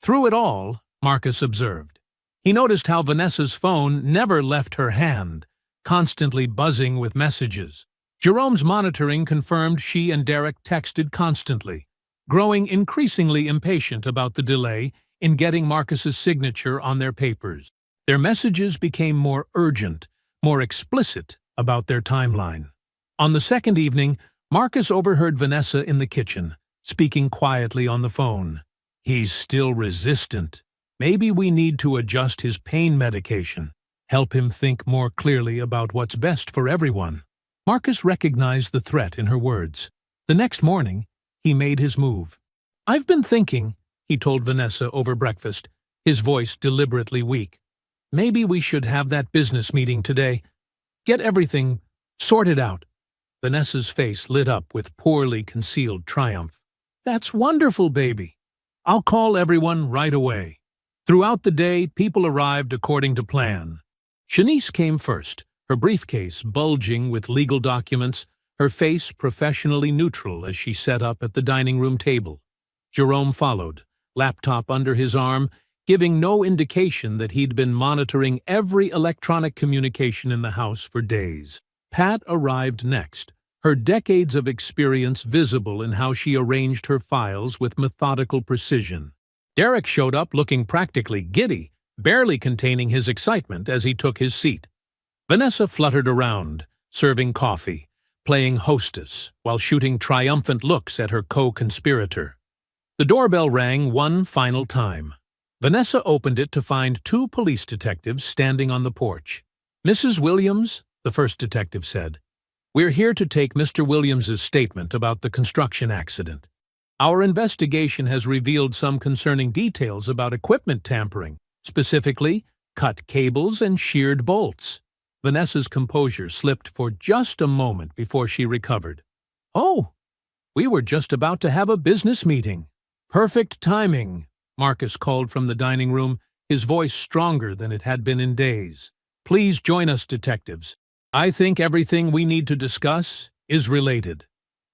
Through it all, Marcus observed. He noticed how Vanessa's phone never left her hand, constantly buzzing with messages. Jerome's monitoring confirmed she and Derek texted constantly, growing increasingly impatient about the delay in getting Marcus's signature on their papers. Their messages became more urgent, more explicit about their timeline. On the second evening, Marcus overheard Vanessa in the kitchen, speaking quietly on the phone. "He's still resistant. Maybe we need to adjust his pain medication, help him think more clearly about what's best for everyone." Marcus recognized the threat in her words. The next morning, he made his move. "I've been thinking," he told Vanessa over breakfast, his voice deliberately weak. "Maybe we should have that business meeting today. Get everything sorted out." Vanessa's face lit up with poorly concealed triumph. "That's wonderful, baby. I'll call everyone right away." Throughout the day, people arrived according to plan. Shanice came first, her briefcase bulging with legal documents, her face professionally neutral as she sat up at the dining room table. Jerome followed, laptop under his arm, giving no indication that he'd been monitoring every electronic communication in the house for days. Pat arrived next, her decades of experience visible in how she arranged her files with methodical precision. Derek showed up looking practically giddy, barely containing his excitement as he took his seat. Vanessa fluttered around, serving coffee, playing hostess, while shooting triumphant looks at her co-conspirator. The doorbell rang one final time. Vanessa opened it to find two police detectives standing on the porch. "Mrs. Williams," the first detective said, "we're here to take Mr. Williams's statement about the construction accident. Our investigation has revealed some concerning details about equipment tampering, specifically cut cables and sheared bolts." Vanessa's composure slipped for just a moment before she recovered. "Oh, we were just about to have a business meeting." "Perfect timing," Marcus called from the dining room, his voice stronger than it had been in days. "Please join us, detectives. I think everything we need to discuss is related."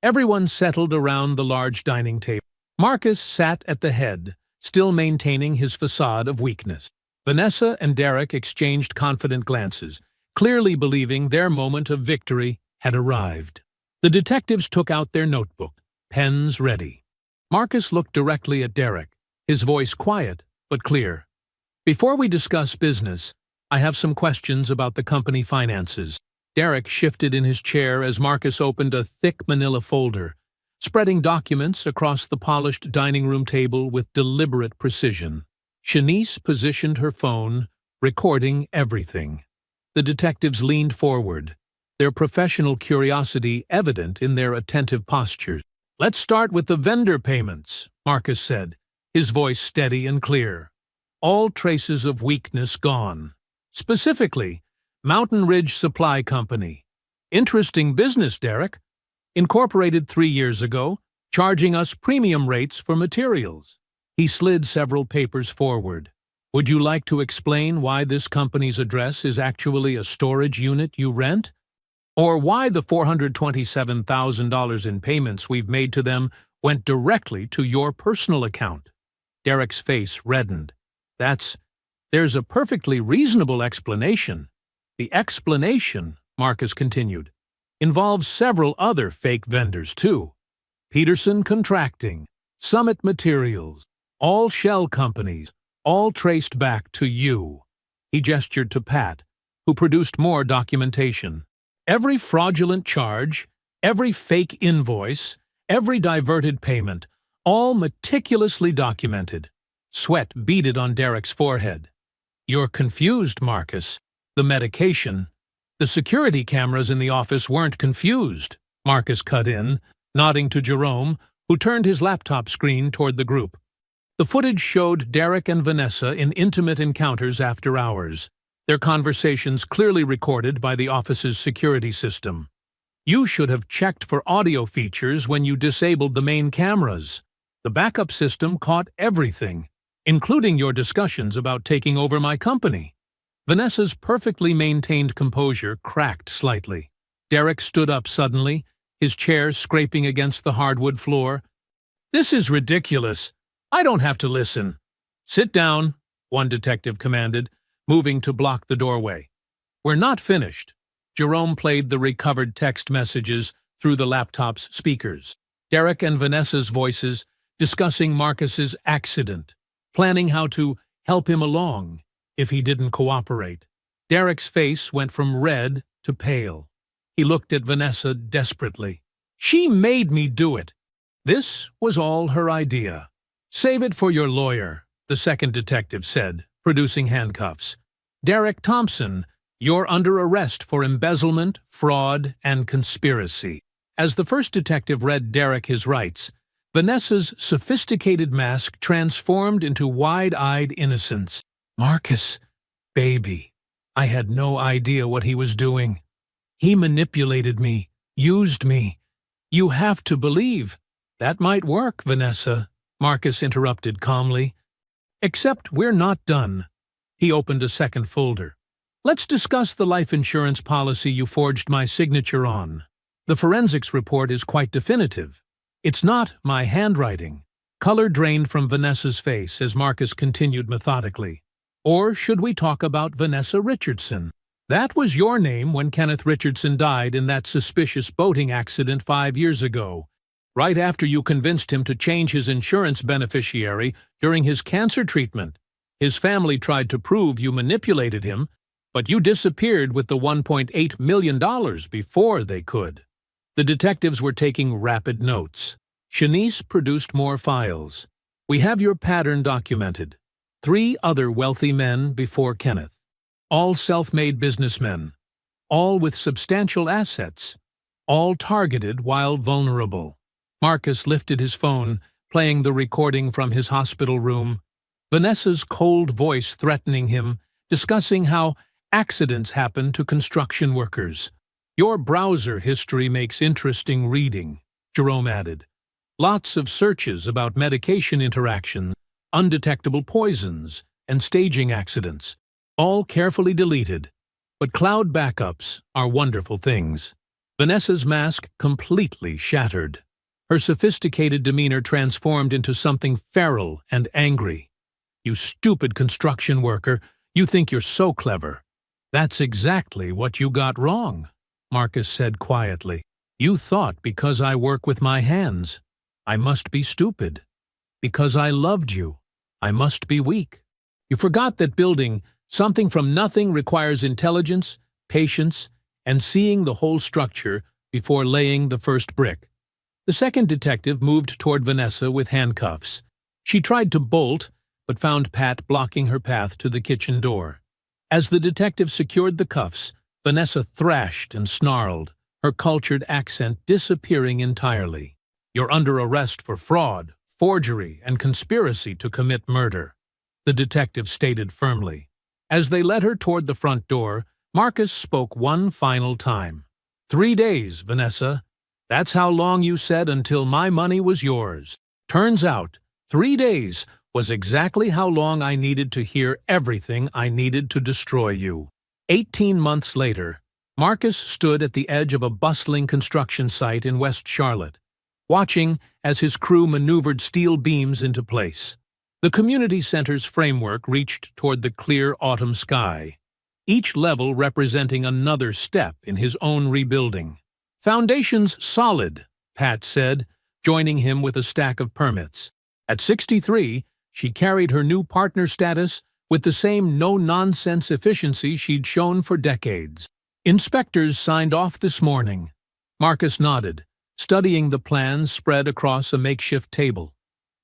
Everyone settled around the large dining table. Marcus sat at the head, still maintaining his facade of weakness. Vanessa and Derek exchanged confident glances, clearly believing their moment of victory had arrived. The detectives took out their notebook, pens ready. Marcus looked directly at Derek, his voice quiet but clear. "Before we discuss business, I have some questions about the company finances." Derek shifted in his chair as Marcus opened a thick manila folder, spreading documents across the polished dining room table with deliberate precision. Shanice positioned her phone, recording everything. The detectives leaned forward, their professional curiosity evident in their attentive postures. "Let's start with the vendor payments," Marcus said, his voice steady and clear. All traces of weakness gone. "Specifically, Mountain Ridge Supply Company. Interesting business, Derek. Incorporated 3 years ago, charging us premium rates for materials. He slid several papers forward. Would you like to explain why this company's address is actually a storage unit you rent? Or why the $427,000 in payments we've made to them went directly to your personal account? Derek's face reddened. There's a perfectly reasonable explanation. The explanation, Marcus continued, involves several other fake vendors, too. Peterson Contracting, Summit Materials, all shell companies, all traced back to you. He gestured to Pat, who produced more documentation. Every fraudulent charge, every fake invoice, every diverted payment, all meticulously documented. Sweat beaded on Derek's forehead. You're confused, Marcus. The medication. The security cameras in the office weren't confused, Marcus cut in, nodding to Jerome, who turned his laptop screen toward the group. The footage showed Derek and Vanessa in intimate encounters after hours, their conversations clearly recorded by the office's security system. You should have checked for audio features when you disabled the main cameras. The backup system caught everything, including your discussions about taking over my company. Vanessa's perfectly maintained composure cracked slightly. Derek stood up suddenly, his chair scraping against the hardwood floor. This is ridiculous. I don't have to listen. Sit down, one detective commanded, moving to block the doorway. We're not finished. Jerome played the recovered text messages through the laptop's speakers. Derek and Vanessa's voices discussing Marcus's accident, planning how to help him along if he didn't cooperate. Derek's face went from red to pale. He looked at Vanessa desperately. She made me do it. This was all her idea. Save it for your lawyer, the second detective said, producing handcuffs. Derek Thompson, you're under arrest for embezzlement, fraud, and conspiracy. As the first detective read Derek his rights, Vanessa's sophisticated mask transformed into wide-eyed innocence. Marcus, baby, I had no idea what he was doing. He manipulated me, used me. You have to believe. That might work, Vanessa, Marcus interrupted calmly. Except we're not done. He opened a second folder. Let's discuss the life insurance policy you forged my signature on. The forensics report is quite definitive. It's not my handwriting. Color drained from Vanessa's face as Marcus continued methodically. Or should we talk about Vanessa Richardson? That was your name when Kenneth Richardson died in that suspicious boating accident 5 years ago, right after you convinced him to change his insurance beneficiary during his cancer treatment. His family tried to prove you manipulated him, but you disappeared with the $1.8 million before they could. The detectives were taking rapid notes. Shanice produced more files. We have your pattern documented. 3 other wealthy men before Kenneth. All self-made businessmen. All with substantial assets. All targeted while vulnerable. Marcus lifted his phone, playing the recording from his hospital room. Vanessa's cold voice threatening him, discussing how accidents happen to construction workers. Your browser history makes interesting reading, Jerome added. Lots of searches about medication interactions, undetectable poisons, and staging accidents, all carefully deleted. But cloud backups are wonderful things. Vanessa's mask completely shattered. Her sophisticated demeanor transformed into something feral and angry. You stupid construction worker, you think you're so clever. That's exactly what you got wrong, Marcus said quietly. You thought because I work with my hands, I must be stupid. Because I loved you, I must be weak. You forgot that building something from nothing requires intelligence, patience, and seeing the whole structure before laying the first brick. The second detective moved toward Vanessa with handcuffs. She tried to bolt, but found Pat blocking her path to the kitchen door. As the detective secured the cuffs, Vanessa thrashed and snarled, her cultured accent disappearing entirely. You're under arrest for fraud, forgery, and conspiracy to commit murder, the detective stated firmly. As they led her toward the front door, Marcus spoke one final time. 3 days, Vanessa. That's how long you said until my money was yours. Turns out, 3 days was exactly how long I needed to hear everything I needed to destroy you. 18 months later, Marcus stood at the edge of a bustling construction site in West Charlotte, watching as his crew maneuvered steel beams into place. The community center's framework reached toward the clear autumn sky, each level representing another step in his own rebuilding. "Foundation's solid," Pat said, joining him with a stack of permits. At 63, she carried her new partner status with the same no-nonsense efficiency she'd shown for decades. Inspectors signed off this morning. Marcus nodded, studying the plans spread across a makeshift table.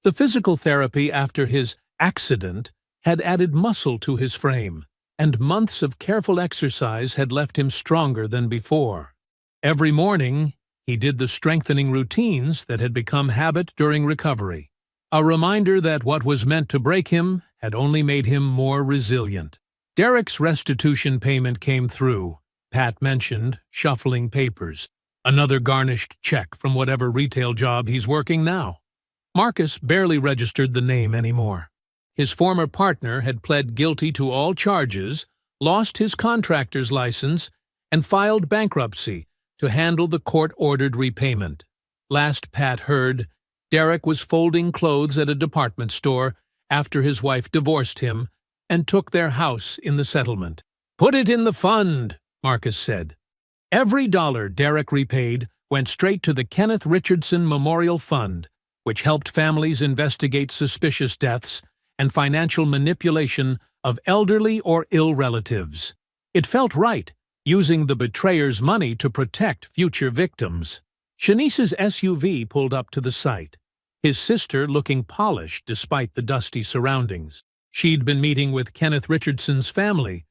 The physical therapy after his accident had added muscle to his frame, and months of careful exercise had left him stronger than before. Every morning, he did the strengthening routines that had become habit during recovery, a reminder that what was meant to break him had only made him more resilient. Derek's restitution payment came through, Pat mentioned, shuffling papers. Another garnished check from whatever retail job he's working now. Marcus barely registered the name anymore. His former partner had pled guilty to all charges, lost his contractor's license, and filed bankruptcy to handle the court-ordered repayment. Last Pat heard, Derek was folding clothes at a department store after his wife divorced him and took their house in the settlement. "Put it in the fund," Marcus said. Every dollar Derek repaid went straight to the Kenneth Richardson Memorial Fund, which helped families investigate suspicious deaths and financial manipulation of elderly or ill relatives. It felt right, using the betrayer's money to protect future victims. Shanice's SUV pulled up to the site, his sister looking polished despite the dusty surroundings. She'd been meeting with Kenneth Richardson's family,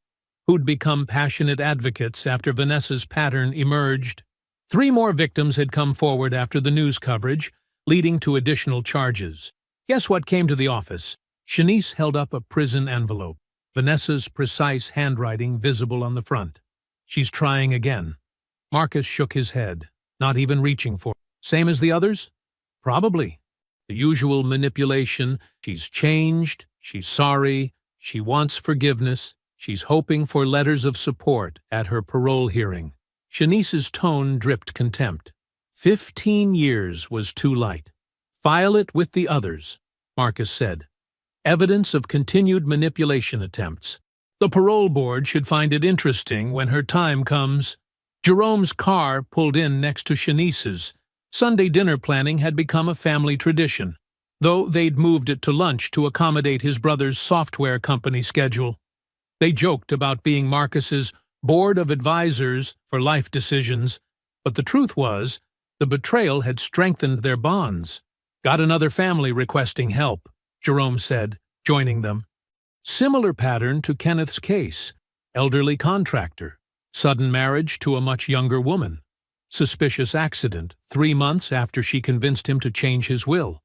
who'd become passionate advocates after Vanessa's pattern emerged. 3 more victims had come forward after the news coverage, leading to additional charges. Guess what came to the office? Shanice held up a prison envelope, Vanessa's precise handwriting visible on the front. "She's trying again." Marcus shook his head, not even reaching for it. "Same as the others?" "Probably. The usual manipulation. She's changed, she's sorry, she wants forgiveness, she's hoping for letters of support at her parole hearing." Shanice's tone dripped contempt. 15 years was too light. "File it with the others," Marcus said. "Evidence of continued manipulation attempts. The parole board should find it interesting when her time comes." Jerome's car pulled in next to Shanice's. Sunday dinner planning had become a family tradition, though they'd moved it to lunch to accommodate his brother's software company schedule. They joked about being Marcus's board of advisors for life decisions, but the truth was, the betrayal had strengthened their bonds. "Got another family requesting help," Jerome said, joining them. Similar pattern to Kenneth's case. Elderly contractor. Sudden marriage to a much younger woman. Suspicious accident 3 months after she convinced him to change his will.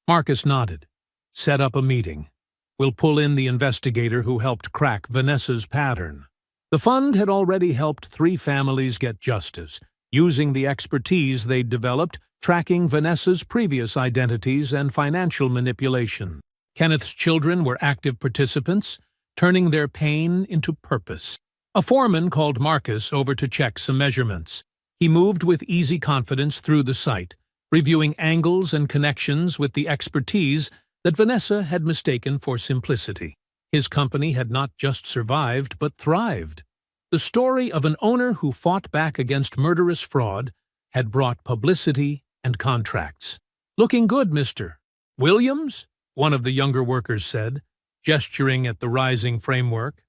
Marcus nodded. "Set up a meeting. We'll pull in the investigator who helped crack Vanessa's pattern." The fund had already helped 3 families get justice, using the expertise they'd developed tracking Vanessa's previous identities and financial manipulation. Kenneth's children were active participants, turning their pain into purpose. A foreman called Marcus over to check some measurements. He moved with easy confidence through the site, reviewing angles and connections with the expertise that Vanessa had mistaken for simplicity. His company had not just survived, but thrived. The story of an owner who fought back against murderous fraud had brought publicity and contracts. "Looking good, Mr. Williams?" one of the younger workers said, gesturing at the rising framework.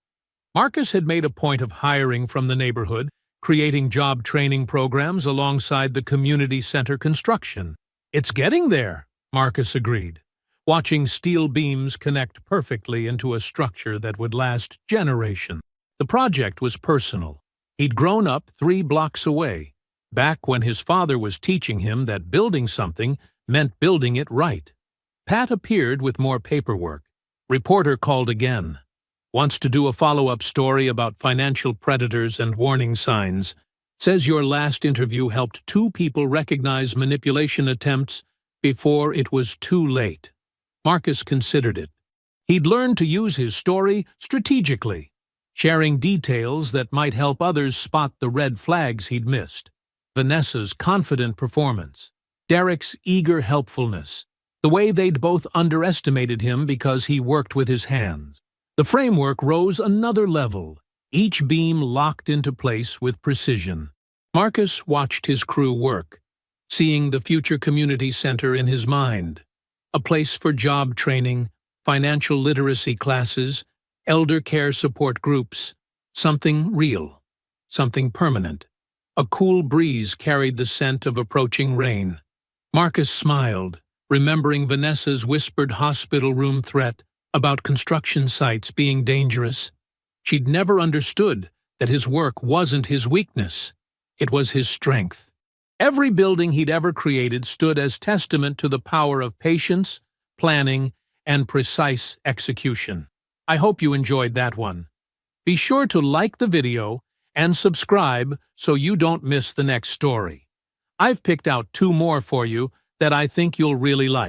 Marcus had made a point of hiring from the neighborhood, creating job training programs alongside the community center construction. "It's getting there," Marcus agreed, watching steel beams connect perfectly into a structure that would last generations. The project was personal. He'd grown up 3 blocks away, back when his father was teaching him that building something meant building it right. Pat appeared with more paperwork. Reporter called again. "Wants to do a follow-up story about financial predators and warning signs." Says your last interview helped 2 people recognize manipulation attempts before it was too late. Marcus considered it. He'd learned to use his story strategically, sharing details that might help others spot the red flags he'd missed. Vanessa's confident performance, Derek's eager helpfulness, the way they'd both underestimated him because he worked with his hands. The framework rose another level, each beam locked into place with precision. Marcus watched his crew work, seeing the future community center in his mind. A place for job training, financial literacy classes, elder care support groups, something real, something permanent. A cool breeze carried the scent of approaching rain. Marcus smiled, remembering Vanessa's whispered hospital room threat about construction sites being dangerous. She'd never understood that his work wasn't his weakness. It was his strength. Every building he'd ever created stood as testament to the power of patience, planning, and precise execution. I hope you enjoyed that one. Be sure to like the video and subscribe so you don't miss the next story. I've picked out 2 more for you that I think you'll really like.